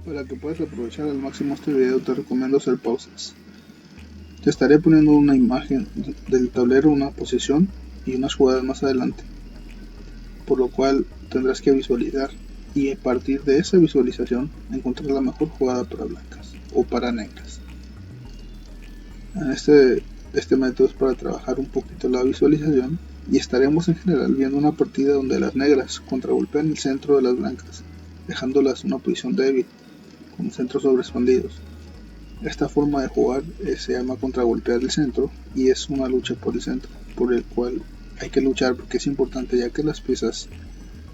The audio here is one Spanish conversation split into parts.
Para que puedas aprovechar al máximo este video te recomiendo hacer pausas. Te estaré poniendo una imagen del tablero, una posición y unas jugadas más adelante, por lo cual tendrás que visualizar y a partir de esa visualización encontrar la mejor jugada para blancas o para negras. Este método es para trabajar un poquito la visualización y estaremos en general viendo una partida donde las negras contragolpean el centro de las blancas, dejándolas en una posición débil, con centros sobreexpandidos. Esta forma de jugar se llama contragolpear el centro y es una lucha por el centro, por el cual hay que luchar porque es importante, ya que las piezas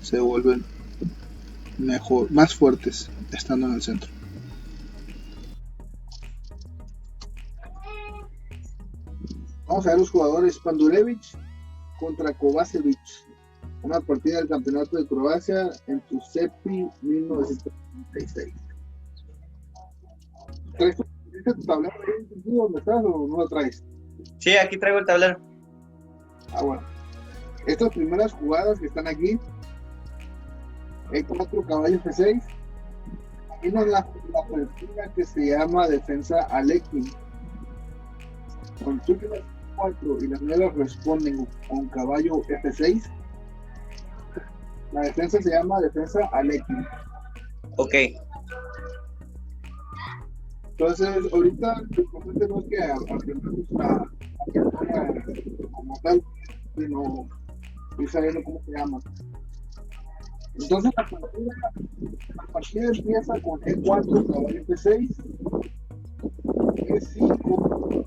se vuelven más fuertes estando en el centro. Vamos a ver los jugadores. Pandurevich contra Kovacevic, una partida del campeonato de Croacia en Tucepi 1996. ¿Traes tu tablero ahí donde estás o no lo traes? Sí, aquí traigo el tablero. Bueno. Estas primeras jugadas que están aquí, hay 4 caballos F6. Vimos la partida que se llama defensa Alekhine. Cuando tú tienes 4 y las negras responden con caballo F6, la defensa se llama defensa Alekhine. Ok. Entonces, ahorita lo importante no es que aprendamos a como tal, sino ir sabiendo cómo se llama. Entonces, la partida empieza con E4, caballo F6, E5,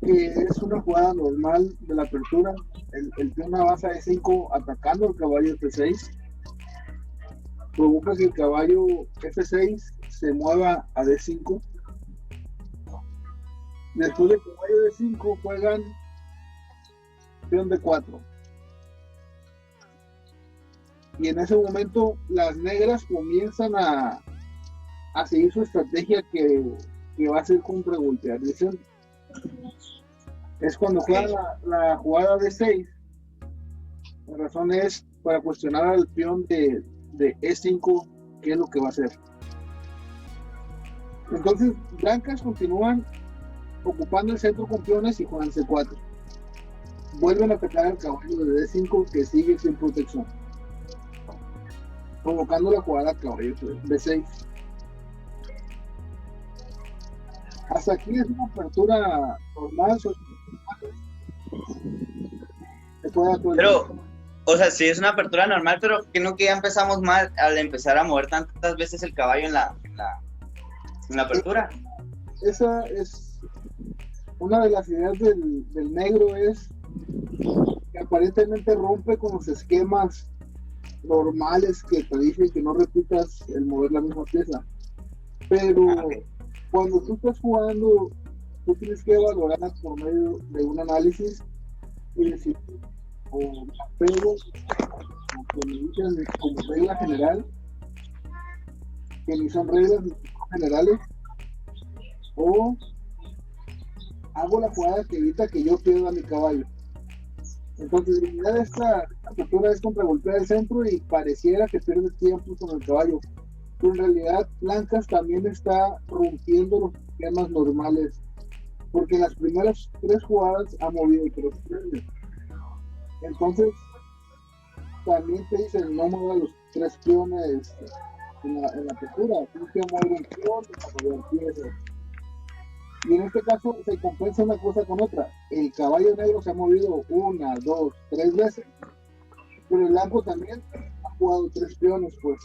que es una jugada normal de la apertura. El peón avanza a E5 atacando al caballo F6, provoca que el caballo F6 se mueva a D5. Después del caballo D5 juegan peón D4. Y en ese momento las negras comienzan a seguir su estrategia que va a ser contragolpear. Es cuando juegan la jugada D6. La razón es para cuestionar al peón de E5 qué es lo que va a hacer. Entonces, blancas continúan ocupando el centro con peones y juegan C4. Vuelven a atacar al caballo de D5 que sigue sin protección, provocando la jugada caballo B6. Hasta aquí es una apertura normal. Pero, o sea, sí es una apertura normal, pero que no que ya empezamos mal al empezar a mover tantas veces el caballo en la apertura. Esa es una de las ideas del negro, es que aparentemente rompe con los esquemas normales que te dicen que no repitas el mover la misma pieza, pero cuando tú estás jugando, tú tienes que valorar por medio de un análisis y decir, o apego, que me dicen como regla general, que ni son reglas ni son generales, o hago la jugada que evita que yo pierda mi caballo. Entonces, en realidad esta apertura es contragolpear el centro y pareciera que pierde tiempo con el caballo, pero en realidad blancas también está rompiendo los esquemas normales, porque en las primeras 3 jugadas ha movido el cross. Entonces también te dicen no mueva los 3 peones en la apertura, tienes que mover un peón y mover piezas. Y en este caso se compensa una cosa con otra. El caballo negro se ha movido 1, 2, 3 veces, pero el blanco también ha jugado 3 peones, pues.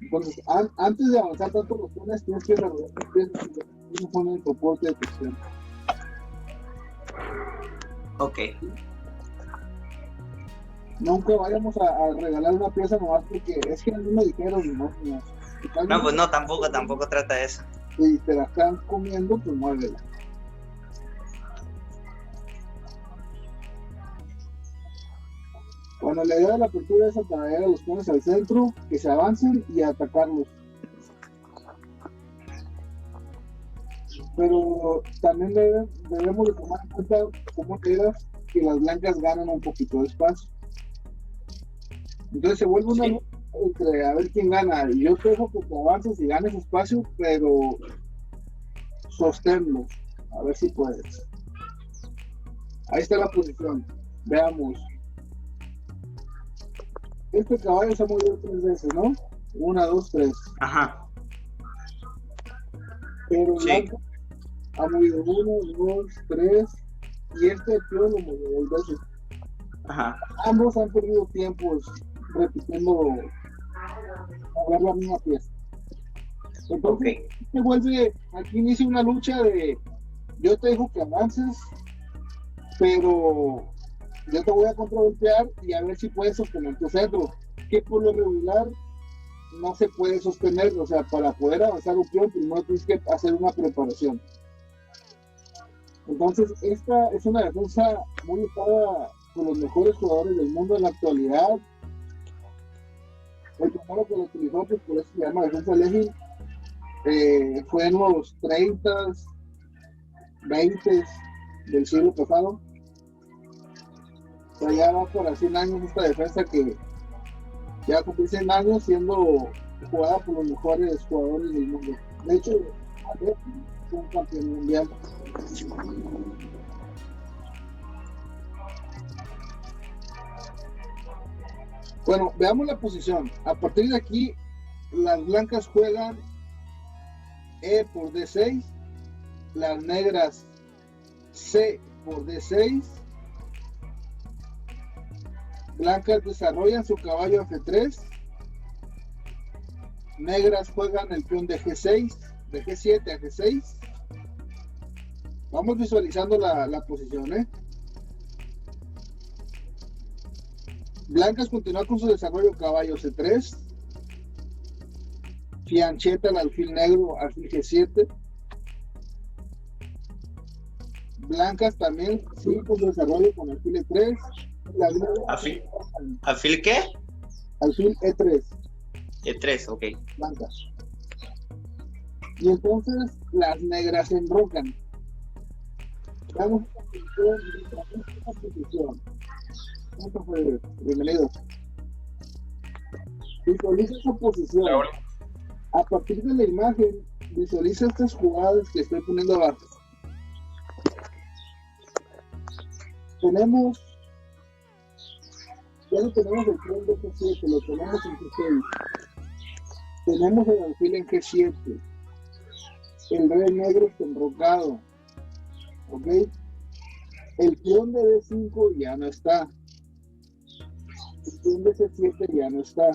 Entonces, antes de avanzar tanto los peones, tienes que resolver tus piezas y no poner el soporte de tus peones. Ok. Nunca vayamos a regalar una pieza nomás porque es que a mí me dijeron, no, pues no, tampoco trata de eso. Si te la están comiendo, pues muévela. Bueno, la idea de la apertura es atraer a los peones al centro, que se avancen y atacarlos. Pero también debemos de tomar en cuenta cómo quedas que las blancas ganan un poquito de espacio. Entonces se vuelve entre a ver quién gana. Y yo te dejo que te avances y ganes espacio, pero sosténlo. A ver si puedes. Ahí está la posición. Veamos. Este caballo se ha movido 3 veces, ¿no? 1, 2, 3. Ajá. Pero Sí. Blanca ha movido 1, 2, 3. Y este peón lo movió 2 veces. Ajá. Ambos han perdido tiempos repitiendo mover la misma pieza. Entonces, se vuelve, aquí inicia una lucha de yo te dejo que avances, pero yo te voy a contragolpear y a ver si puedes sostener tu centro, que por lo regular no se puede sostener. O sea, para poder avanzar un peón primero tienes que hacer una preparación. Entonces, esta es una defensa muy usada por los mejores jugadores del mundo en la actualidad. El primero que lo utilizó, pues por eso se llama defensa Legion, fue en los 30, 20 del siglo pasado. O sea, ya va por 100 años esta defensa, que ya cumplió 100 años siendo jugada por los mejores jugadores del mundo. De hecho, fue un campeón mundial. Bueno, veamos la posición. A partir de aquí, las blancas juegan E por D6, las negras C por D6, blancas desarrollan su caballo F3, negras juegan el peón de G6, de G7 a G6. Vamos visualizando la posición, ¿eh? Blancas continúa con su desarrollo caballo C3, fiancheta al alfil negro, alfil G7. Blancas también sigue con su desarrollo con alfil E3. ¿Alfil qué? Alfil E3. E3, ok. Blancas. Y entonces las negras se enrocan. Vamos a posición. Bienvenidos. Visualiza esa posición. A partir de la imagen, visualiza estas jugadas que estoy poniendo abajo. Tenemos, ya lo tenemos el tren de G7, lo tenemos en G6. Tenemos el alfil en G7. El rey negro está enrocado. ¿Ok? El peón de D5 ya no está. El peón de C7 ya no está.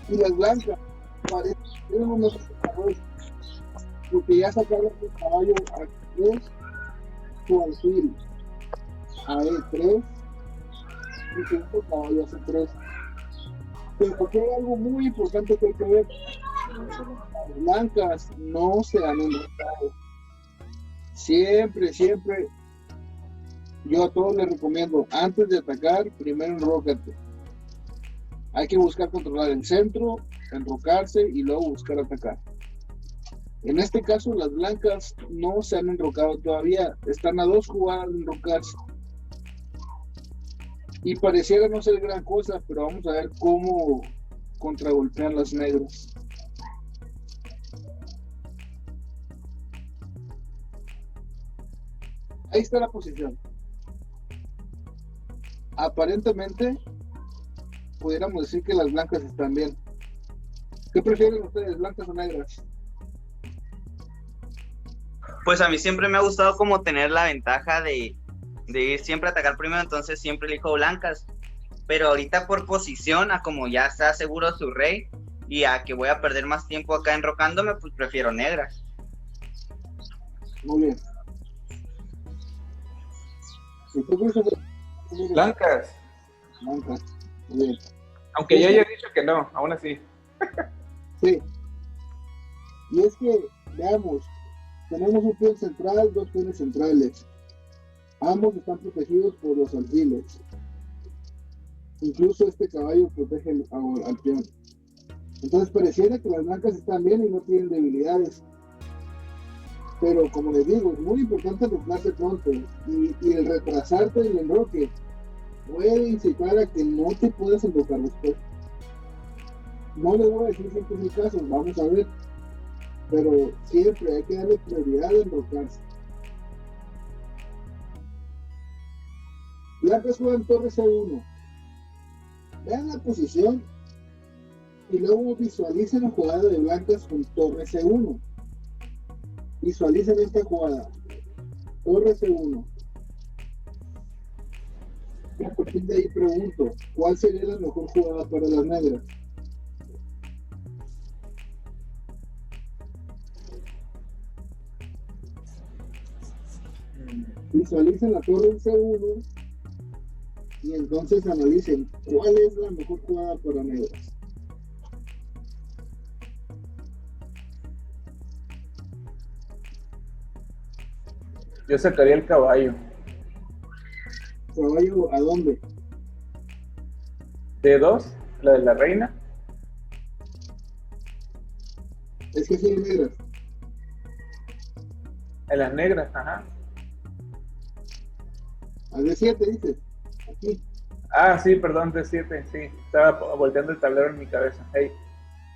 Y las blancas parecen unos desarrollos, porque ya sacaron el caballo a E3, su alfil a E3 y su otro caballo a C3. Pero aquí hay algo muy importante que hay que ver. Las blancas no se han enrocado. Siempre, yo a todos les recomiendo, antes de atacar, primero enrócate. Hay que buscar controlar el centro, enrocarse y luego buscar atacar. En este caso, las blancas no se han enrocado todavía, están a 2 jugadas de enrocarse. Y pareciera no ser gran cosa, pero vamos a ver cómo contragolpean las negras. Ahí está la posición. Aparentemente, pudiéramos decir que las blancas están bien. ¿Qué prefieren ustedes, blancas o negras? Pues a mí siempre me ha gustado como tener la ventaja de ir siempre a atacar primero, entonces siempre elijo blancas. Pero ahorita por posición, a como ya está seguro su rey y a que voy a perder más tiempo acá enrocándome, pues prefiero negras. Muy bien. Blancas. Blancas. Muy bien. Aunque yo haya dicho que no, aún así. Sí. Y es que, veamos, tenemos un peón central, 2 peones centrales. Ambos están protegidos por los alfiles. Incluso este caballo protege al peón. Entonces pareciera que las blancas están bien y no tienen debilidades. Pero como les digo, es muy importante enrocarse pronto. Y el retrasarte en el enroque puede incitar a que no te puedas enrocar después. No le voy a decir siempre es el caso, vamos a ver, pero siempre hay que darle prioridad a enrocarse. Blancas juegan torre C1. Vean la posición y luego visualicen la jugada de blancas con torre C1. Visualicen esta jugada. Torre C1. Y a partir de ahí pregunto, ¿cuál sería la mejor jugada para las negras? Visualicen la torre en C1 y entonces analicen cuál es la mejor jugada para negras. Yo sacaría el caballo. ¿Caballo a dónde? D2, la de la reina. Es que sí hay negras. En las negras, ajá. A D7 dices. Aquí. Ah, sí, perdón, D7, sí. Estaba volteando el tablero en mi cabeza. Hey.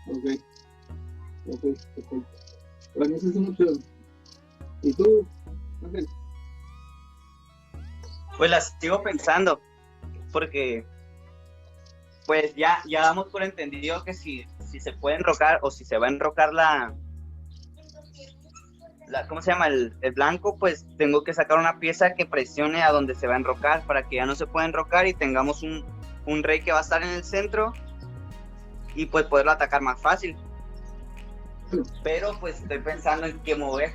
Ok. Para mí esa es una opción. ¿Y tú? Ángel. Pues las sigo pensando, porque pues ya damos por entendido que si se puede enrocar o si se va a enrocar la ¿cómo se llama? El blanco, pues tengo que sacar una pieza que presione a donde se va a enrocar para que ya no se pueda enrocar y tengamos un rey que va a estar en el centro y pues poderlo atacar más fácil. Pero pues estoy pensando en qué mover.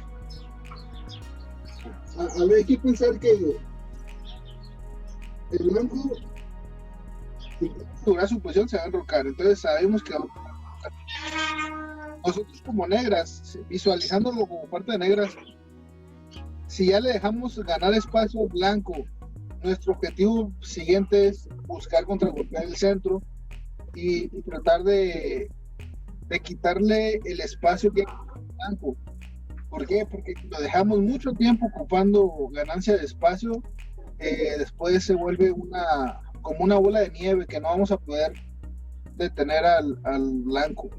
A ver, hay que pensar que el blanco, si logra su posición, se va a enrocar. Entonces sabemos que nosotros como negras, visualizándolo como parte de negras, si ya le dejamos ganar espacio al blanco, nuestro objetivo siguiente es buscar contragolpear el centro y tratar de quitarle el espacio que hay al blanco. ¿Por qué? Porque lo dejamos mucho tiempo ocupando ganancia de espacio, después se vuelve como una bola de nieve que no vamos a poder detener al blanco.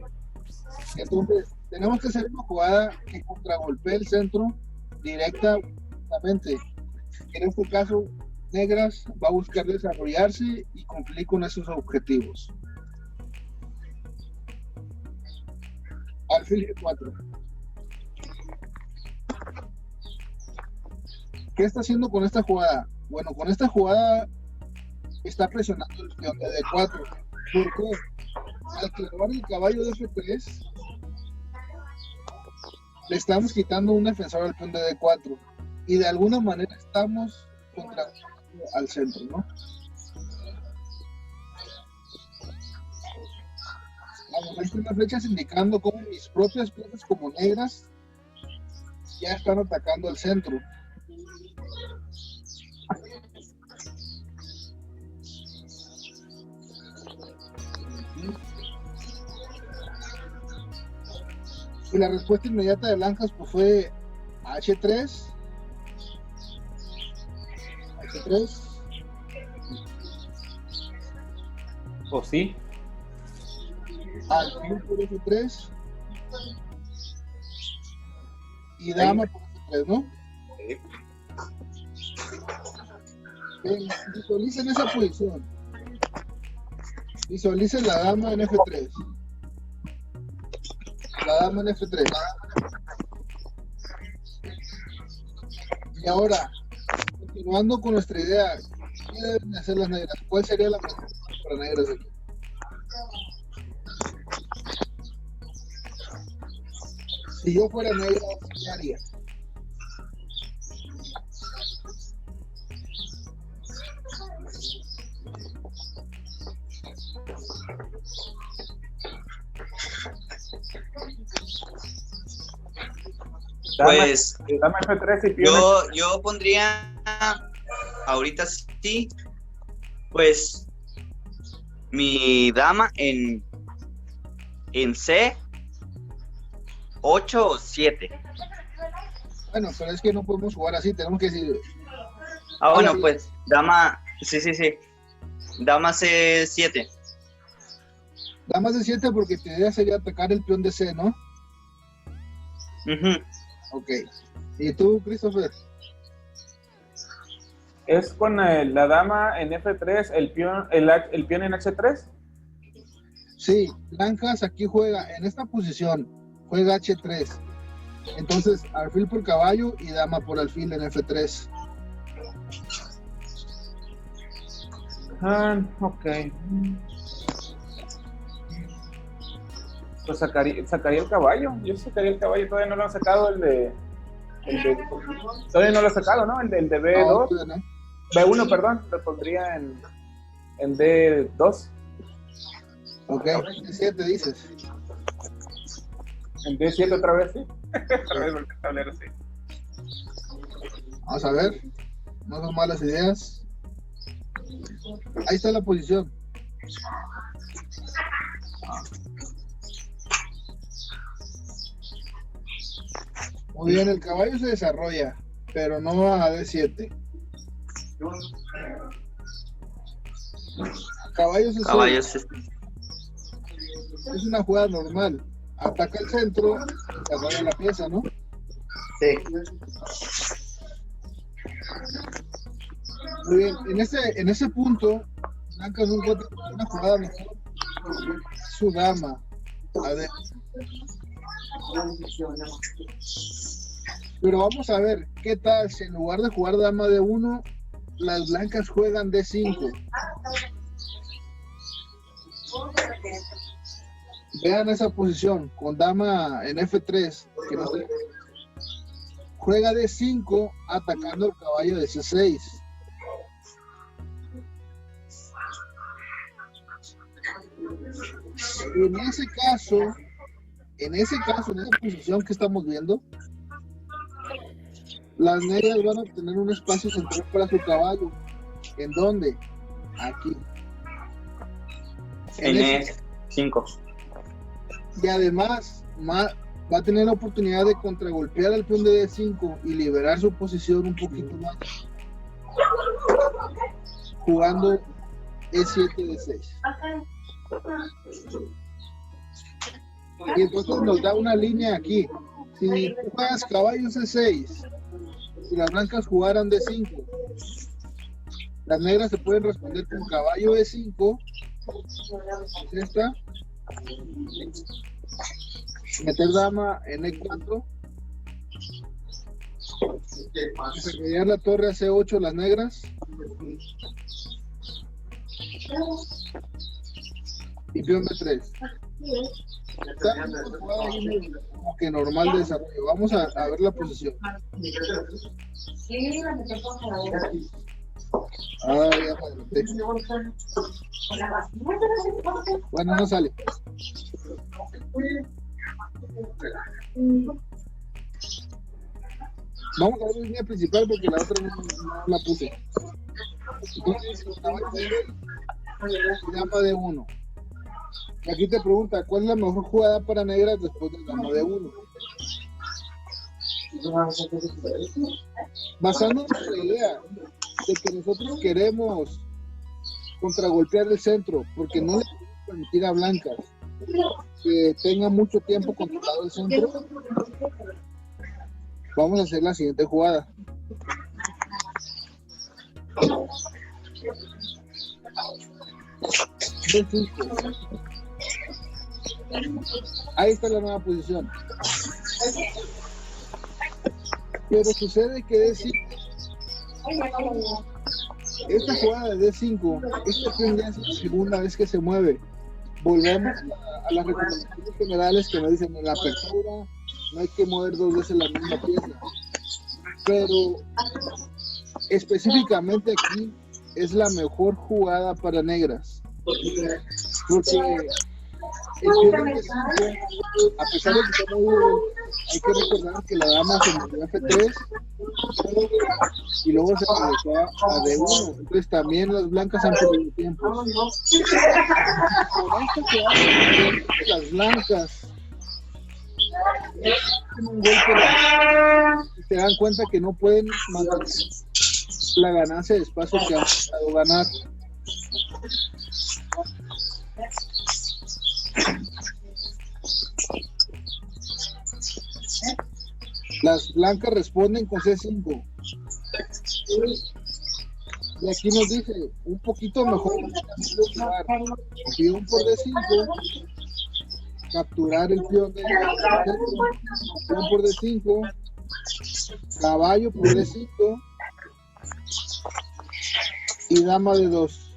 Entonces, tenemos que hacer una jugada que contragolpee el centro directamente. En este caso, negras va a buscar desarrollarse y cumplir con esos objetivos. Alfil G4. ¿Qué está haciendo con esta jugada? Bueno, con esta jugada está presionando el peón de D4. ¿Por qué? Al clavar el caballo de F3, le estamos quitando un defensor al peón de D4 y de alguna manera estamos contragolpeando al centro, ¿no? Vamos, ahí están las flechas indicando cómo mis propias piezas como negras ya están atacando al centro. Y la respuesta inmediata de blancas pues fue H3. ¿O sí? Alfil por F3 y dama por F3, ¿no? Bien, visualicen esa posición. Visualicen la dama en F3. La dama en F3. Y ahora, continuando con nuestra idea, ¿qué deben hacer las negras? ¿Cuál sería la mejor para negras aquí? Si yo fuera negra, ¿qué haría? Pues Dama F3 y peón. yo pondría ahorita sí, pues mi dama en C 8 o 7. Bueno, pero es que no podemos jugar así, tenemos que decir. Bueno, pues dama, sí. Dama C7. Dama C7 porque tu idea sería atacar el peón de C, ¿no? Ujú. Ok. ¿Y tú, Christopher? ¿Es con la dama en F3, el peón en H3? Sí, blancas aquí juega en esta posición, juega H3. Entonces, alfil por caballo y dama por alfil en F3. Ok. Pues sacaría el caballo. Yo sacaría el caballo. Todavía no lo han sacado todavía no lo ha sacado, ¿no? El de B2. No, no. B1, perdón. Lo pondría en D2. Ok, D7 dices. En D7 otra vez, sí. Otra vez volver a tablero, sí. Vamos a ver. No son malas ideas. Ahí está la posición. Muy bien, el caballo se desarrolla, pero no a D7. Caballo C6. Caballos. Es una jugada normal. Ataca el centro, desarrolla la pieza, ¿no? Sí. Muy bien, en ese punto, Blancas no encuentra una jugada mejor. Su dama. A ver. Pero vamos a ver, ¿qué tal si en lugar de jugar dama D1, las blancas juegan D5? Vean esa posición, con dama en F3, que no sé, juega D5 atacando el caballo de C6. En esa posición que estamos viendo, las negras van a obtener un espacio central para su caballo. ¿En dónde? Aquí. En E5. Y además va a tener la oportunidad de contragolpear al peón de D5 y liberar su posición un poquito más, jugando E7 D6. Y entonces nos da una línea aquí. Si tú juegas caballo C6, si las blancas jugaran D5, las negras se pueden responder con caballo E5, esta, meter dama en E4, desarrollar la torre a C8 las negras, y peón B3. Está como que normal de desarrollo. Vamos a ver la posición. Ya me adelanté. Bueno, no sale. Vamos a ver la línea principal porque la otra no la puse. Entonces, dama de 1. Aquí te pregunta, ¿cuál es la mejor jugada para negras después del dama de 1? Basándonos en la idea de que nosotros queremos contragolpear el centro, porque no le podemos permitir a blancas que tenga mucho tiempo controlado el centro, vamos a hacer la siguiente jugada. D5. Ahí está la nueva posición. Pero sucede que D5, esta jugada de D5, esta peón ya es la segunda vez que se mueve. Volvemos a las recomendaciones generales que nos dicen en la apertura no hay que mover dos veces la misma pieza. Pero específicamente aquí es la mejor jugada para negras. Porque el peón de D5, a pesar de que está muy bien, hay que recordar que la dama se movió a F3 y luego se regresó a D1. Entonces también las blancas han perdido tiempo. Con esto que hacen las blancas un golpe y se dan cuenta que no pueden mantener la ganancia de espacio que han buscado ganar. Las blancas responden con C5. Y aquí nos dice, un poquito mejor jugar peón por D5, capturar el peón de peón por D5, caballo por D5 y dama de 2.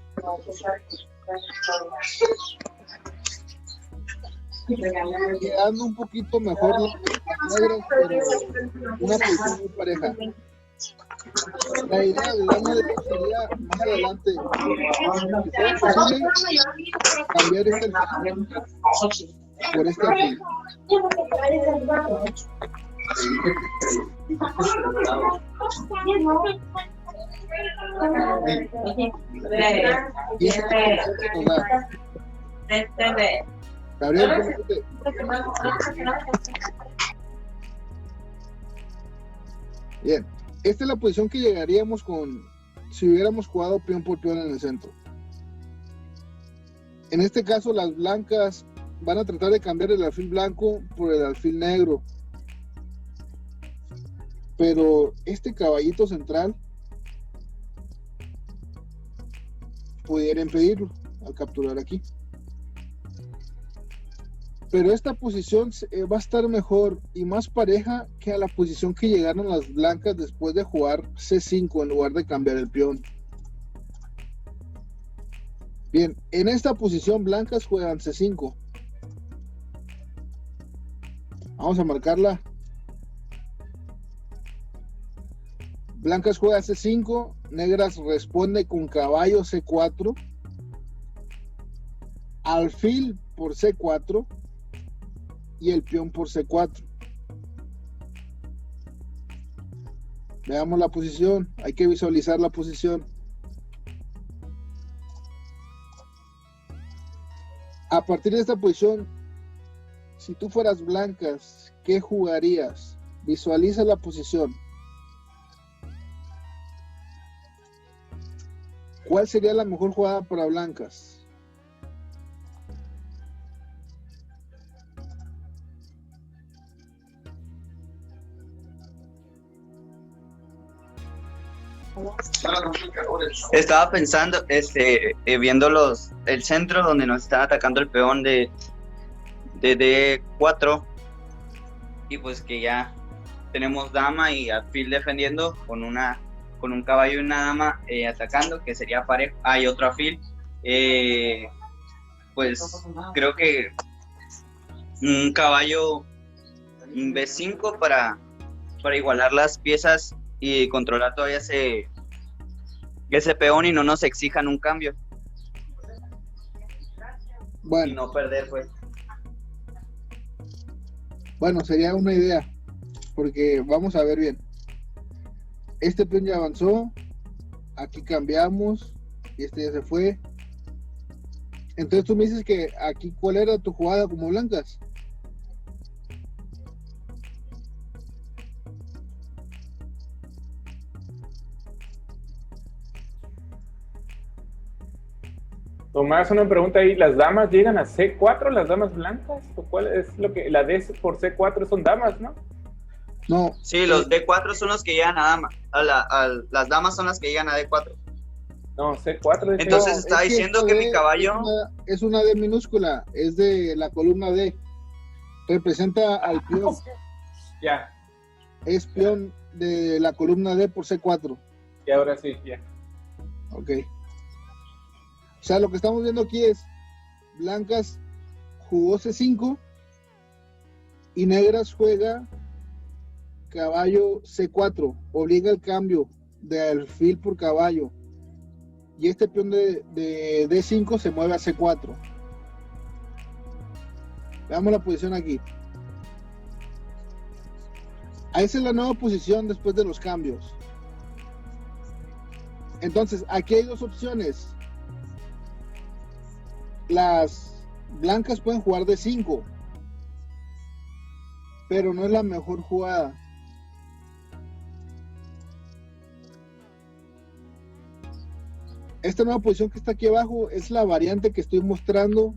Quedando un poquito mejor las negras, pero una posición muy pareja. La idea del daño de esto sería más adelante, si fuera posible, cambiar este por este alfil. Y este nos da. Gabriel, coméntate. Bien, esta es la posición que llegaríamos con si hubiéramos jugado peón por peón en el centro. En este caso, las blancas van a tratar de cambiar el alfil blanco por el alfil negro. Pero este caballito central pudiera impedirlo al capturar aquí. Pero esta posición va a estar mejor y más pareja que a la posición que llegaron las blancas después de jugar C5 en lugar de cambiar el peón. Bien, en esta posición blancas juegan C5. Vamos a marcarla. Blancas juega C5, negras responde con caballo C4, alfil por C4 y el peón por C4. Veamos la posición, hay que visualizar la posición. A partir de esta posición, si tú fueras blancas, ¿qué jugarías? Visualiza la posición. ¿Cuál sería la mejor jugada para blancas? Estaba pensando, viendo el centro donde nos está atacando el peón de D4 y pues que ya tenemos dama y alfil defendiendo con un caballo y una dama atacando, que sería parejo. Hay otro alfil. Pues creo que un caballo B5 para igualar las piezas y controlar todavía ese peón y no nos exijan un cambio. Bueno, y no perder, pues. Bueno, sería una idea, porque vamos a ver bien. Este peón ya avanzó, aquí cambiamos, y este ya se fue. Entonces tú me dices que aquí, ¿cuál era tu jugada como blancas? Tomás, una pregunta ahí, ¿las damas llegan a C4, las damas blancas? ¿O cuál es lo que, la D por C4 son damas, no? No. Sí, los D4 son los que llegan a dama, las damas son las que llegan a D4. No, C4 es... Entonces No, está es diciendo que mi caballo... Es una D minúscula, es de la columna D. Representa al peón. Ya. Es peón de la columna D por C4. Y ahora sí, ya. Ok. O sea, lo que estamos viendo aquí es blancas jugó C5 y negras juega caballo C4, obliga el cambio de alfil por caballo y este peón de D5 se mueve a C4. Veamos la posición aquí. Esa es la nueva posición después de los cambios. Entonces, aquí hay dos opciones. Las blancas pueden jugar D5, pero no es la mejor jugada. Esta nueva posición que está aquí abajo es la variante que estoy mostrando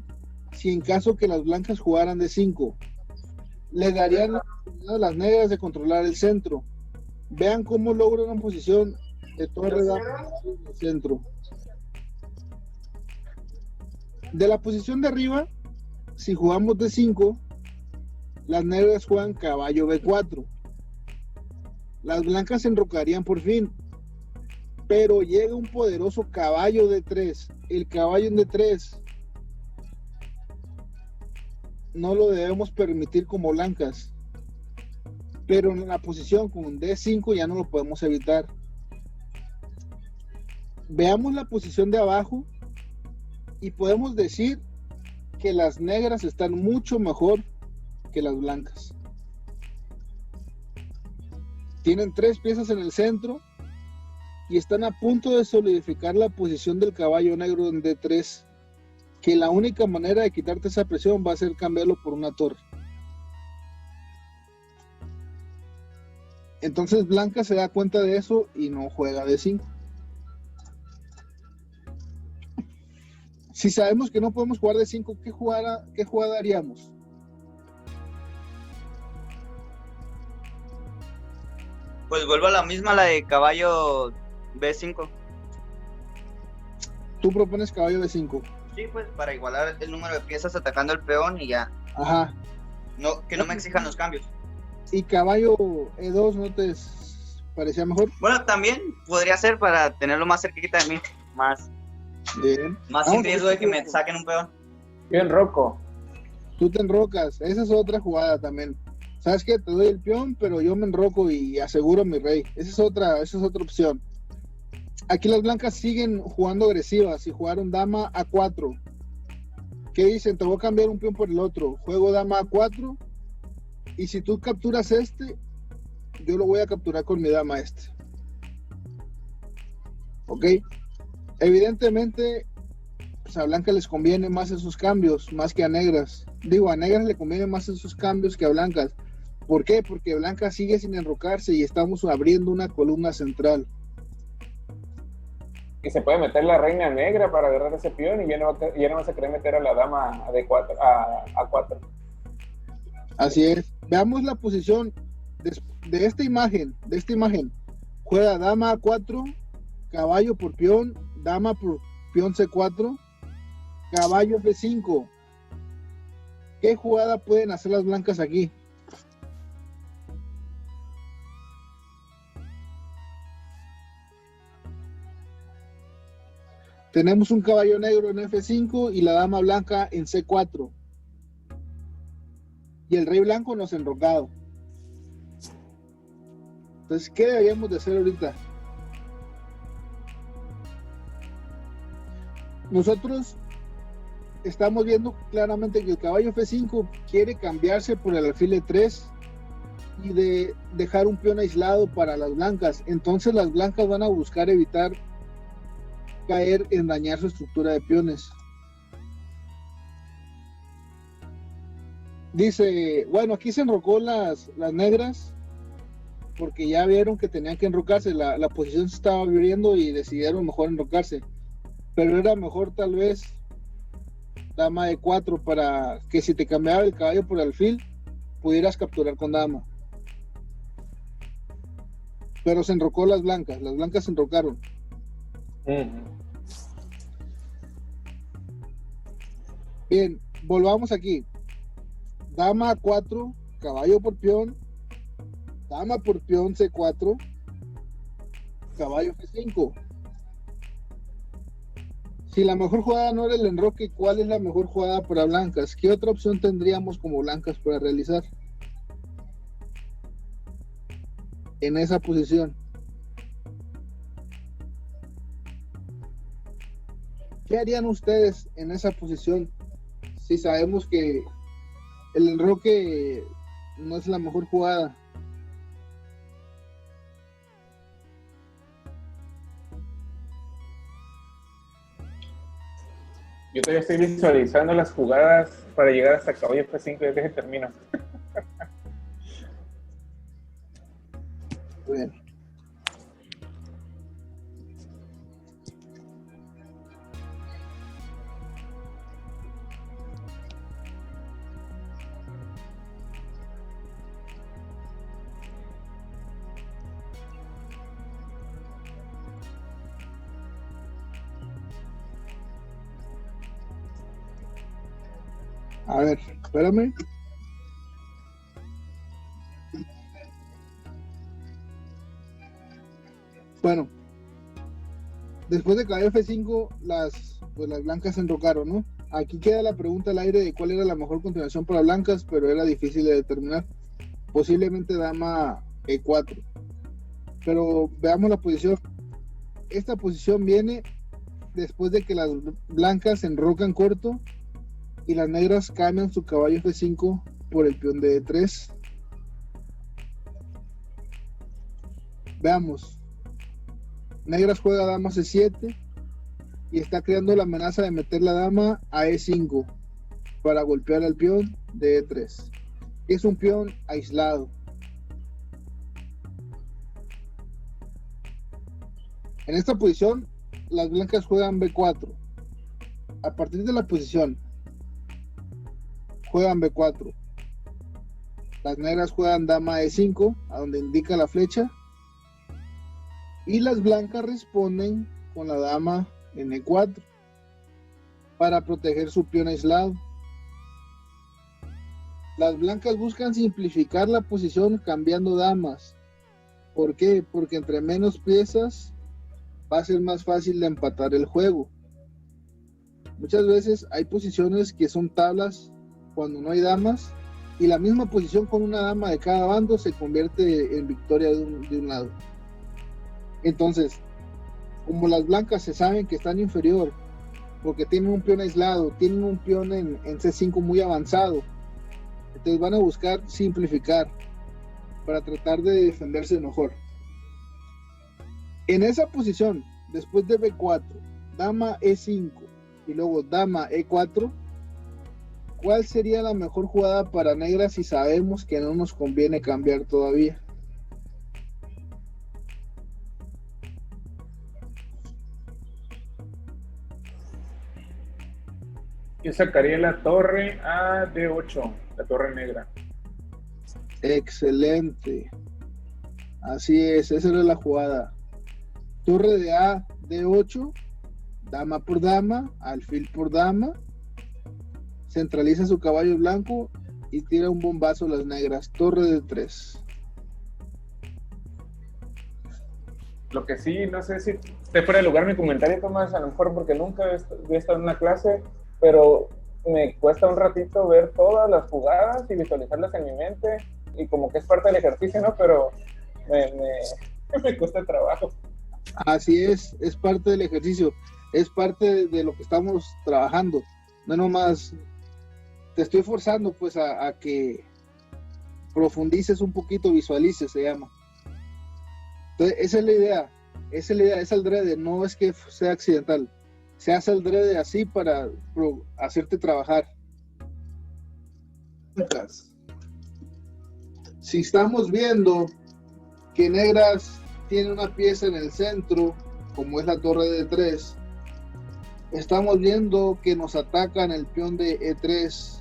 si en caso que las blancas jugaran de 5. Le darían la oportunidad a las negras de controlar el centro. Vean cómo logran una posición de torre dama en el centro. De la posición de arriba, si jugamos de 5, las negras juegan caballo B4. Las blancas se enrocarían por fin, pero llega un poderoso caballo D3. El caballo en D3 no lo debemos permitir como blancas, pero en la posición con D5 ya no lo podemos evitar. Veamos la posición de abajo y podemos decir que las negras están mucho mejor que las blancas. Tienen 3 piezas en el centro y están a punto de solidificar la posición del caballo negro en D3, que la única manera de quitarte esa presión va a ser cambiarlo por una torre. Entonces blanca se da cuenta de eso y no juega D5. Si sabemos que no podemos jugar D5, ¿qué jugada haríamos? Pues vuelvo a la misma, la de caballo B5. Tú propones caballo D5. Sí, pues para igualar el número de piezas atacando el peón y ya. Ajá. No, que no me exijan los cambios. ¿Y caballo E2 no te parecía mejor? Bueno, también podría ser para tenerlo más cerquita de mí. Más Bien. sin riesgo de que me saquen un peón. Yo enroco. Tú te enrocas. Esa es otra jugada también. ¿Sabes qué? Te doy el peón, pero yo me enroco y aseguro mi rey. Esa es otra opción. Aquí las blancas siguen jugando agresivas y jugaron dama A4. ¿Qué dicen? Te voy a cambiar un peón por el otro. Juego dama A4 y si tú capturas este, yo lo voy a capturar con mi dama este. ¿Ok? Evidentemente, pues a blancas les conviene más esos cambios, más que a negras. Digo, a negras le conviene más esos cambios que a blancas. ¿Por qué? Porque blanca sigue sin enrocarse y estamos abriendo una columna central. Y se puede meter la reina negra para agarrar ese peón y ya no vas a querer meter a la dama D4, a 4. Así es. Veamos la posición de esta imagen. Juega dama A4, caballo por peón, dama por peón C4, caballo F5. ¿Qué jugada pueden hacer las blancas aquí? Tenemos un caballo negro en F5 y la dama blanca en C4. Y el rey blanco nos ha enrocado. Entonces, ¿qué deberíamos de hacer ahorita? Nosotros estamos viendo claramente que el caballo F5 quiere cambiarse por el alfil E3 y de dejar un peón aislado para las blancas. Entonces las blancas van a buscar evitar caer en dañar su estructura de peones. Dice, bueno, aquí se enrocó las negras porque ya vieron que tenían que enrocarse, la posición se estaba abriendo y decidieron mejor enrocarse, pero era mejor tal vez dama de 4 para que si te cambiaba el caballo por alfil pudieras capturar con dama. Pero se enrocó las blancas se enrocaron. Bien, volvamos aquí. Dama A4, caballo por peón, dama por peón C4, caballo F5. Si la mejor jugada no era el enroque, ¿cuál es la mejor jugada para blancas? ¿Qué otra opción tendríamos como blancas para realizar en esa posición? ¿Qué harían ustedes en esa posición si sabemos que el enroque no es la mejor jugada? Yo todavía estoy visualizando las jugadas para llegar hasta caballo F5 desde que termino. Bien. A ver, espérame. Bueno, después de caballo F5, las blancas se enrocaron, ¿no? Aquí queda la pregunta al aire de cuál era la mejor continuación para blancas, pero era difícil de determinar. Posiblemente dama E4. Pero veamos la posición. Esta posición viene después de que las blancas se enrocan corto y las negras cambian su caballo F5 por el peón de E3. Veamos. Negras juega dama C7 y está creando la amenaza de meter la dama a E5 para golpear al peón de E3. Es un peón aislado. En esta posición, las blancas juegan B4. A partir de la posición, juegan B4. Las negras juegan dama E5, a donde indica la flecha. Y las blancas responden con la dama en E4 para proteger su peón aislado. Las blancas buscan simplificar la posición cambiando damas. ¿Por qué? Porque entre menos piezas va a ser más fácil de empatar el juego. Muchas veces hay posiciones que son tablas cuando no hay damas, y la misma posición con una dama de cada bando se convierte en victoria de un lado. Entonces, como las blancas se saben que están inferior, porque tienen un peón aislado, tienen un peón en C5 muy avanzado, entonces van a buscar simplificar para tratar de defenderse mejor. En esa posición, después de B4, dama E5 y luego dama E4, ¿cuál sería la mejor jugada para negras si sabemos que no nos conviene cambiar todavía? Yo sacaría la torre a D8, la torre negra. Excelente. Así es, esa era la jugada. Torre de A, D8, dama por dama, alfil por dama, centraliza su caballo blanco y tira un bombazo a las negras. Torre de 3. Lo que sí, no sé si esté fuera de lugar mi comentario, Tomás, a lo mejor porque nunca he estado en una clase, pero me cuesta un ratito ver todas las jugadas y visualizarlas en mi mente, y como que es parte del ejercicio, ¿no? Pero me cuesta trabajo. Así es parte del ejercicio, es parte de lo que estamos trabajando. No nomás te estoy forzando pues a que profundices un poquito, visualices, se llama. Entonces, esa es la idea, es adrede, no es que sea accidental. Se hace adrede así para hacerte trabajar. Si estamos viendo que negras tiene una pieza en el centro, como es la torre de 3, estamos viendo que nos atacan el peón de E3,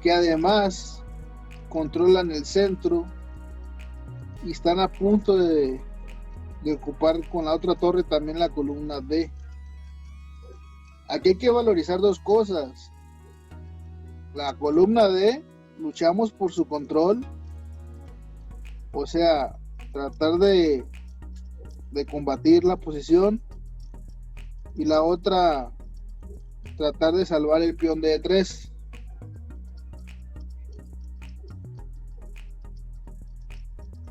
que además controlan el centro y están a punto de ocupar con la otra torre también la columna D. Aquí hay que valorizar dos cosas. La columna D, luchamos por su control, o sea, tratar de combatir la posición, y la otra, tratar de salvar el peón de E3.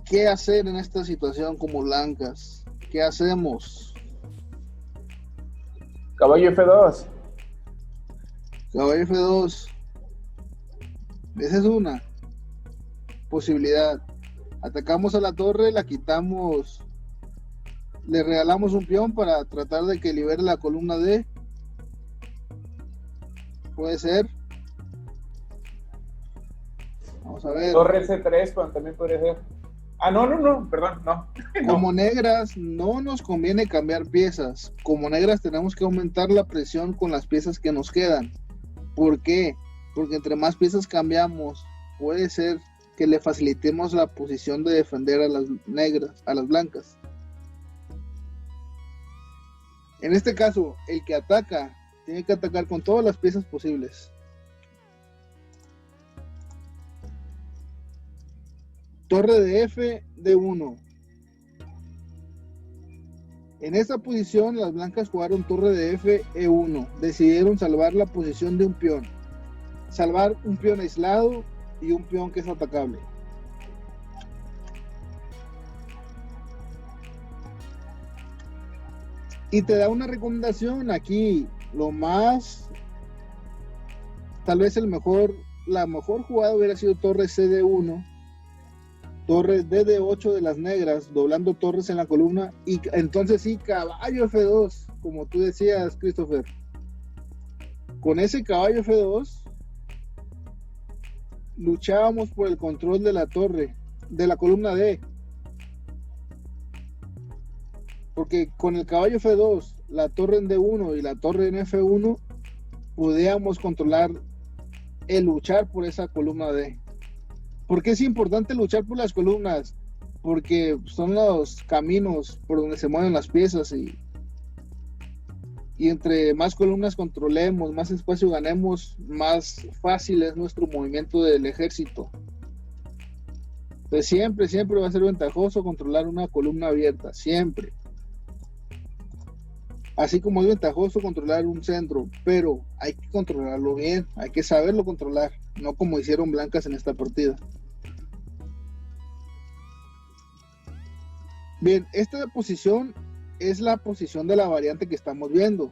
¿Qué hacer en esta situación como blancas? ¿Qué hacemos? Caballo F2. Caballo F2. Esa es una posibilidad. Atacamos a la torre, la quitamos, le regalamos un peón para tratar de que libere la columna D. Puede ser. Vamos a ver. Torre C3, pues, también podría ser. Ah, no, perdón, no. Como negras no nos conviene cambiar piezas. Como negras tenemos que aumentar la presión con las piezas que nos quedan. ¿Por qué? Porque entre más piezas cambiamos, puede ser que le facilitemos la posición de defender a las negras, a las blancas. En este caso, el que ataca tiene que atacar con todas las piezas posibles. Torre de F, D1. En esta posición, las blancas jugaron torre de F, E1. Decidieron salvar la posición de un peón. Salvar un peón aislado y un peón que es atacable. Y te da una recomendación aquí, lo más, tal vez la mejor jugada hubiera sido torre CD1, torre DD8 de las negras, doblando torres en la columna, y entonces sí, caballo F2, como tú decías, Christopher. Con ese caballo F2, luchábamos por el control de la torre, de la columna D. Porque con el caballo F2, la torre en D1 y la torre en F1, podíamos controlar el luchar por esa columna D. ¿Por qué es importante luchar por las columnas? Porque son los caminos por donde se mueven las piezas y entre más columnas controlemos, más espacio ganemos, más fácil es nuestro movimiento del ejército. Pues siempre va a ser ventajoso controlar una columna abierta, siempre. Así como es ventajoso controlar un centro, pero hay que controlarlo bien, hay que saberlo controlar, no como hicieron blancas en esta partida. Bien, esta posición es la posición de la variante que estamos viendo.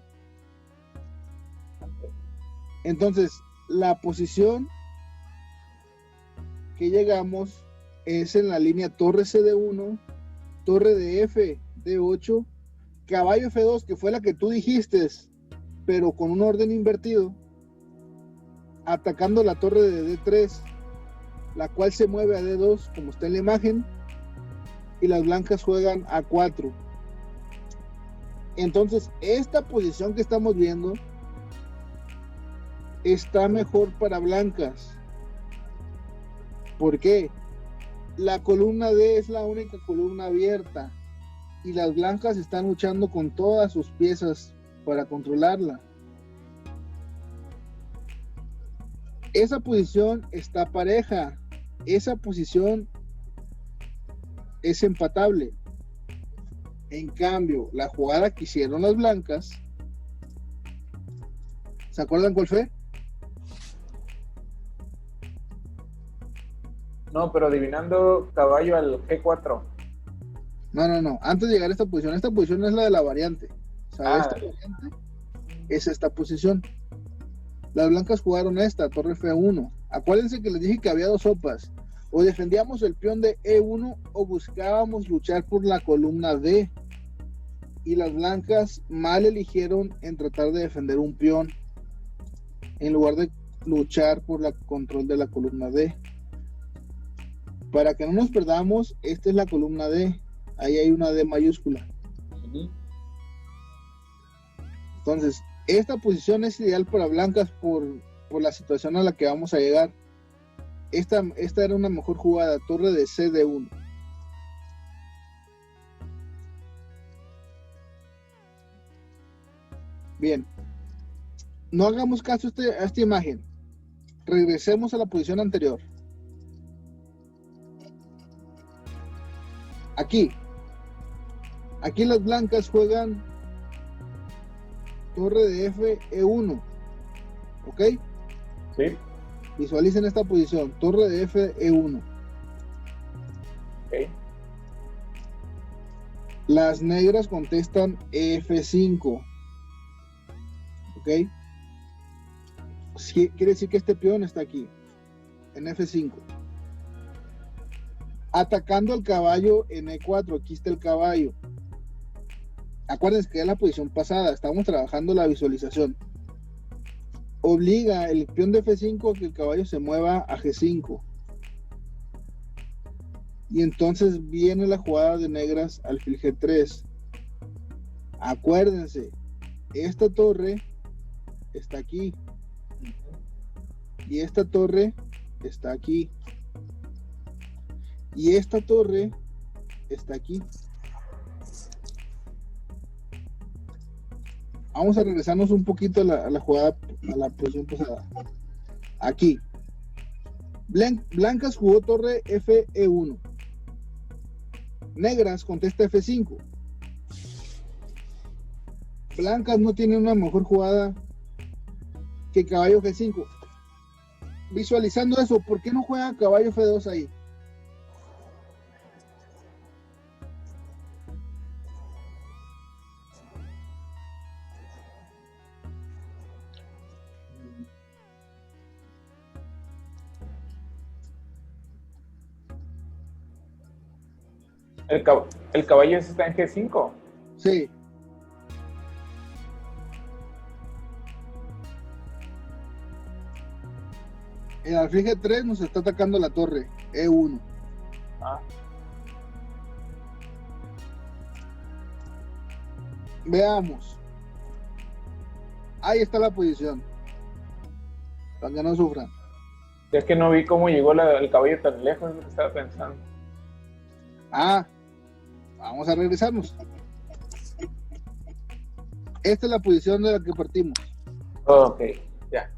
Entonces, la posición que llegamos es en la línea torre CD1, torre de F, D8, caballo F2, que fue la que tú dijiste, pero con un orden invertido, atacando la torre de D3, la cual se mueve a D2, como está en la imagen, y las blancas juegan a 4. Entonces, esta posición que estamos viendo está mejor para blancas. ¿Por qué? La columna D es la única columna abierta y las blancas están luchando con todas sus piezas para controlarla. Esa posición está pareja, esa posición es empatable. En cambio, la jugada que hicieron las blancas, ¿se acuerdan cuál fue? No, pero adivinando caballo al G4. No. Antes de llegar a esta posición es la de la variante. O sea, esta variante es esta posición. Las blancas jugaron esta, torre F1. Acuérdense que les dije que había dos sopas. O defendíamos el peón de E1 o buscábamos luchar por la columna D. Y las blancas mal eligieron en tratar de defender un peón en lugar de luchar por el control de la columna D. Para que no nos perdamos, esta es la columna D. Ahí hay una D mayúscula. Entonces, esta posición es ideal para blancas por la situación a la que vamos a llegar. Esta era una mejor jugada, torre de CD1. Bien, no hagamos caso a esta imagen. Regresemos a la posición anterior. Aquí las blancas juegan torre de F, E1. ¿Ok? Sí. Visualicen esta posición, torre de F, E1. Ok. Las negras contestan F5. ¿Ok? Sí, quiere decir que este peón está aquí, en F5. Atacando al caballo en E4, aquí está el caballo. Acuérdense que es la posición pasada, estamos trabajando la visualización. Obliga el peón de F5 a que el caballo se mueva a G5. Y entonces viene la jugada de negras alfil G3. Acuérdense, esta torre está aquí. Y esta torre está aquí. Y esta torre está aquí. Vamos a regresarnos un poquito a la jugada, a la posición pasada. Aquí. Blancas jugó torre F, E1. Negras contesta F5. Blancas no tienen una mejor jugada que caballo G5. Visualizando eso, ¿por qué no juega caballo F2 ahí? El caballo ese está en G5. Sí. El alfil G3 nos está atacando la torre E1. Ah, Veamos. Ahí está la posición. Para que no sufran. es que no vi cómo llegó el caballo tan lejos, es lo que estaba pensando. Vamos a regresarnos. Esta es la posición de la que partimos. Ok, ya.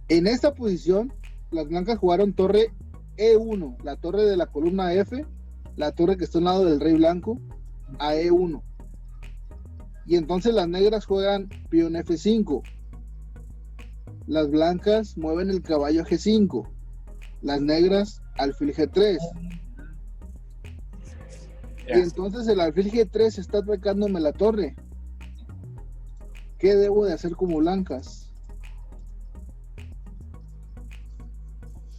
En esta posición, las blancas jugaron torre E1, la torre de la columna F, la torre que está al lado del rey blanco, a E1. Y entonces las negras juegan peón F5. Las blancas mueven el caballo a G5. Las negras alfil G3. Ya. Y entonces el alfil G3 está atacándome la torre. ¿Qué debo de hacer como blancas?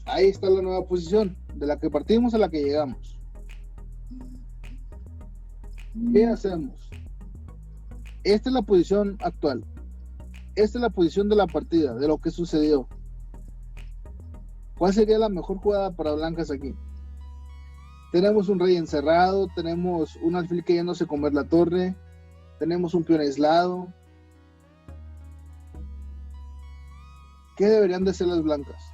Ahí está la nueva posición, de la que partimos a la que llegamos. ¿Qué hacemos? Esta es la posición actual. Esta es la posición de la partida, de lo que sucedió. ¿Cuál sería la mejor jugada para blancas aquí? Tenemos un rey encerrado, tenemos un alfil queriéndose comer la torre, tenemos un peón aislado. ¿Qué deberían de hacer las blancas?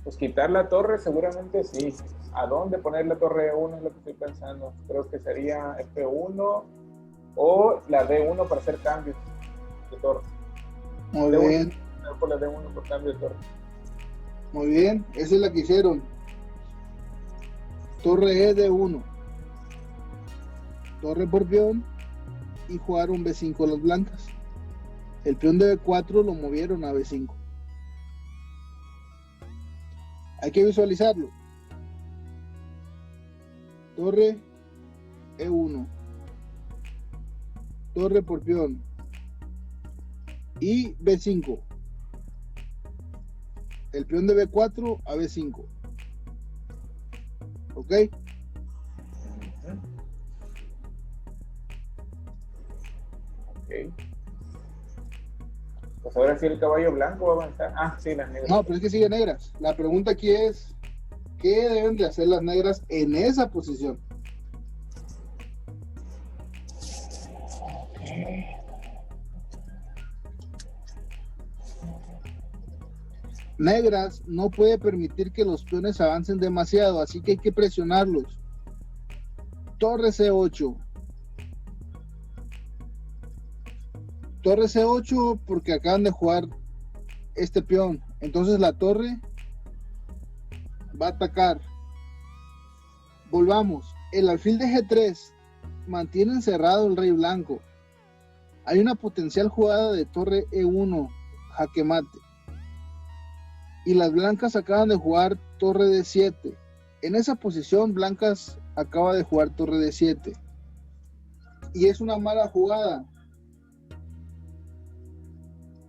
Pues quitar la torre seguramente sí. ¿A dónde poner la torre E1 es lo que estoy pensando? Creo que sería F1 o la D1 para hacer cambios de torre. Muy D1, bien, por la D1 por cambio de torre. muy bien. Esa es la que hicieron. Torre E de 1. Torre por peón y jugaron B5 las blancas. El peón de B4 lo movieron a B5. Hay que visualizarlo. Torre E1. Torre por peón. Y B5. El peón de B4 a B5. ¿Ok? Ok. Pues ahora sí el caballo blanco va a avanzar. Ah, sí, las negras. No, pero es que sigue negras. La pregunta aquí es, ¿qué deben de hacer las negras en esa posición? Negras no puede permitir que los peones avancen demasiado, así que hay que presionarlos. Torre C8. Torre C8 porque acaban de jugar este peón. Entonces la torre va a atacar. Volvamos. El alfil de G3 mantiene encerrado el rey blanco. Hay una potencial jugada de torre E1, jaque mate. Y las blancas acaban de jugar torre D7. En esa posición, blancas acaba de jugar torre D7. Y es una mala jugada.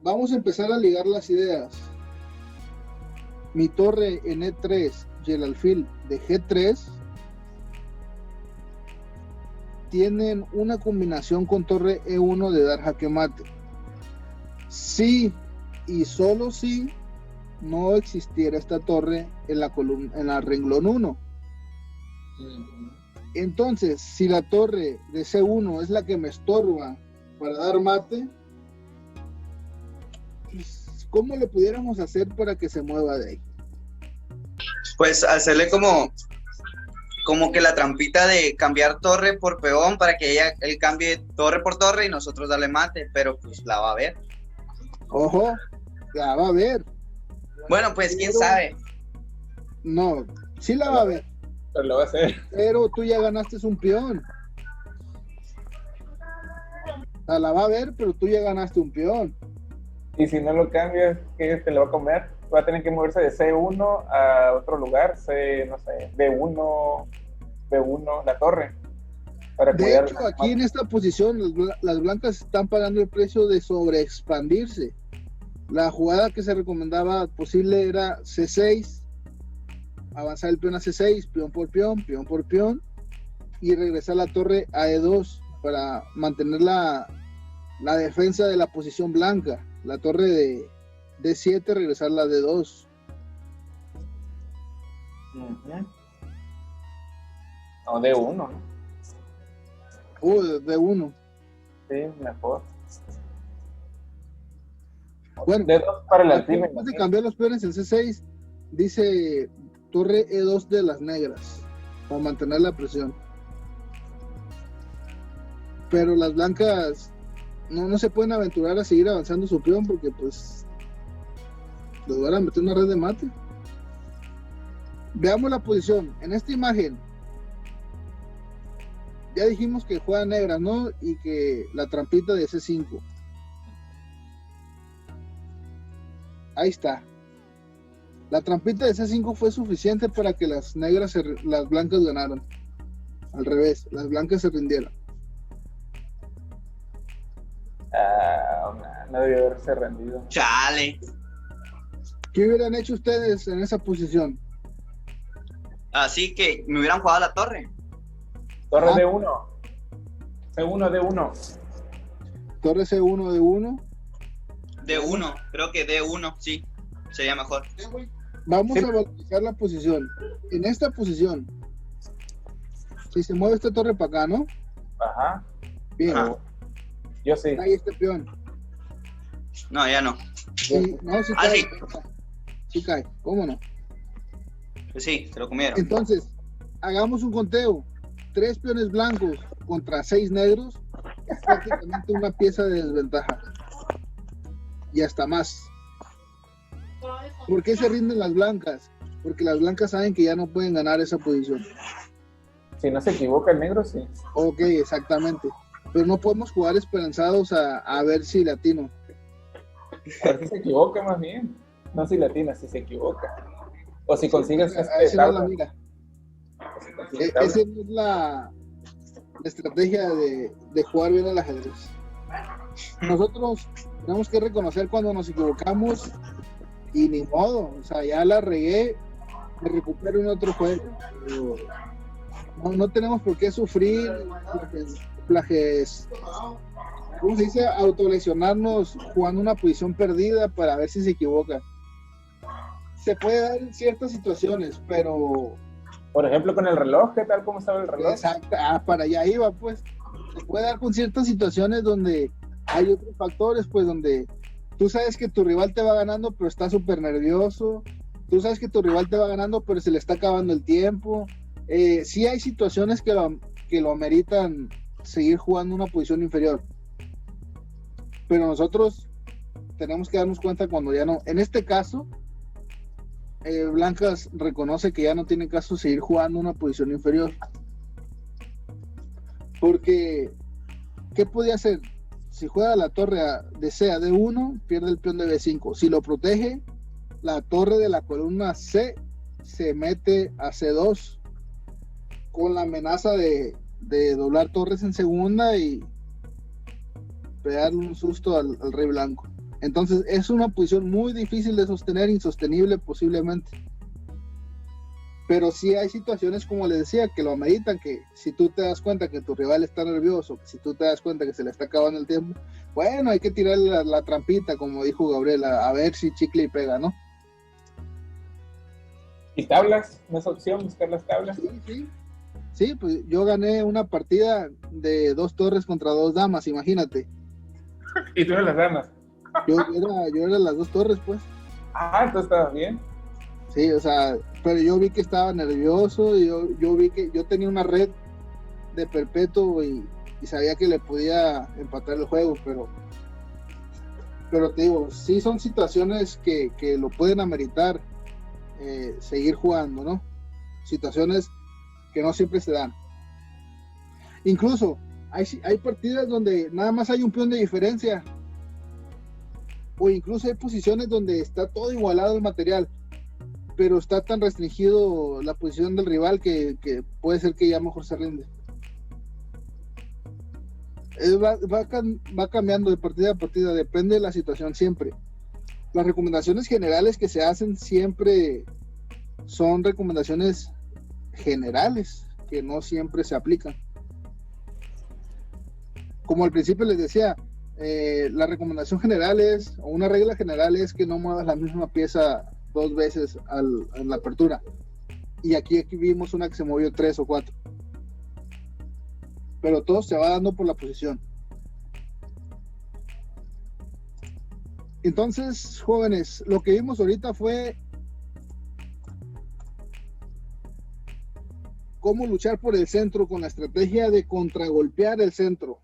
Vamos a empezar a ligar las ideas. Mi torre en E3 y el alfil de G3 tienen una combinación con torre E1 de dar jaque mate. Sí y solo si no existiera esta torre en la columna, en la renglón 1. Entonces, si la torre de C1 es la que me estorba para dar mate, pues, ¿cómo le pudiéramos hacer para que se mueva de ahí? Pues hacerle como que la trampita de cambiar torre por peón para que él cambie torre por torre y nosotros darle mate, pero pues la va a ver. Ojo, la va a ver. Bueno, pues quién sabe. No, sí la va a ver. Pero lo va a hacer. Pero tú ya ganaste un peón. O sea, la va a ver, pero tú ya ganaste un peón. Y si no lo cambias, ¿qué te lo va a comer? Va a tener que moverse de C1 a otro lugar, no sé, B1, la torre. Para De hecho, aquí en esta posición, las blancas están pagando el precio de sobreexpandirse. La jugada que se recomendaba posible era C6, avanzar el peón a C6, peón por peón, y regresar la torre a E2 para mantener la defensa de la posición blanca. La torre de D7, regresarla a D2. O D1, ¿no? D1. Sí, mejor. Bueno, D2 para el alfil. Después de cambiar los peones en C6, dice torre E2 de las negras, para mantener la presión. Pero las blancas no se pueden aventurar a seguir avanzando su peón porque pues les van a meter una red de mate. Veamos la posición. En esta imagen ya dijimos que juega negra, ¿no? Y que la trampita de C5. Ahí está. La trampita de C5 fue suficiente para que las blancas ganaran. Al revés, las blancas se rindieron. No debió haberse rendido. Chale. ¿Qué hubieran hecho ustedes en esa posición? Así que me hubieran jugado la torre. Torre D1. C1, D1. Torre C1, D1. D1, creo que D1, sí, sería mejor. Vamos a valorizar la posición. En esta posición, si se mueve esta torre para acá, ¿no? Ajá. Bien. Ajá. Yo sí. Ahí este peón. No, ya no. Sí, no, sí cae. Sí. Sí cae, ¿cómo no? Pues sí, se lo comieron. Entonces, hagamos un conteo. 3 peones blancos contra 6 negros es prácticamente una pieza de desventaja. Y hasta más. ¿Por qué se rinden las blancas? Porque las blancas saben que ya no pueden ganar esa posición. Si no se equivoca el negro, sí. Ok, exactamente. Pero no podemos jugar esperanzados a ver si latino. A ver si se equivoca más bien. No si latina, si se equivoca. O si consigues esa no es la mira. Esa no es la estrategia de jugar bien al ajedrez. Nosotros tenemos que reconocer cuando nos equivocamos y ni modo, o sea, ya la regué, me recupero en otro juego. No tenemos por qué sufrir ¿cómo se dice? Autolesionarnos jugando una posición perdida para ver si se equivoca. Se puede dar en ciertas situaciones, pero... Por ejemplo, con el reloj, ¿qué tal? ¿Cómo estaba el reloj? Exacto, para allá iba, pues. Se puede dar con ciertas situaciones donde hay otros factores, pues, donde tú sabes que tu rival te va ganando, pero está súper nervioso. Tú sabes que tu rival te va ganando, pero se le está acabando el tiempo. Sí hay situaciones que lo ameritan seguir jugando una posición inferior. Pero nosotros tenemos que darnos cuenta cuando ya no. En este caso, blancas reconoce que ya no tiene caso seguir jugando una posición inferior. Porque, ¿qué podía hacer? Si juega la torre de C a D1, pierde el peón de B5. Si lo protege, la torre de la columna C se mete a C2 con la amenaza de doblar torres en segunda y pegarle un susto al rey blanco. Entonces es una posición muy difícil de sostener, insostenible posiblemente. Pero sí hay situaciones, como les decía, que lo ameritan, que si tú te das cuenta que tu rival está nervioso, si tú te das cuenta que se le está acabando el tiempo, bueno, hay que tirarle la trampita, como dijo Gabriela, a ver si chicle y pega, ¿no? ¿Y tablas? ¿No es opción buscar las tablas? Sí, pues yo gané una partida de 2 torres contra 2 damas, imagínate. ¿Y tú eres las damas? Yo era las 2 torres, pues. Entonces estabas bien. Sí, o sea, pero yo vi que estaba nervioso, yo vi que yo tenía una red de perpetuo y sabía que le podía empatar el juego, pero te digo, sí son situaciones que lo pueden ameritar, seguir jugando, ¿no? Situaciones que no siempre se dan. Incluso hay partidas donde nada más hay un peón de diferencia, o incluso hay posiciones donde está todo igualado el material, pero está tan restringido la posición del rival que puede ser que ya mejor se rinde. Va cambiando de partida a partida, depende de la situación siempre. Las recomendaciones generales que se hacen siempre son recomendaciones generales que no siempre se aplican. Como al principio les decía, la recomendación general es, o una regla general es que no muevas la misma pieza 2 veces en la apertura. Y aquí vimos una que se movió 3 o 4. Pero todo se va dando por la posición. Entonces, jóvenes, lo que vimos ahorita fue cómo luchar por el centro con la estrategia de contragolpear el centro.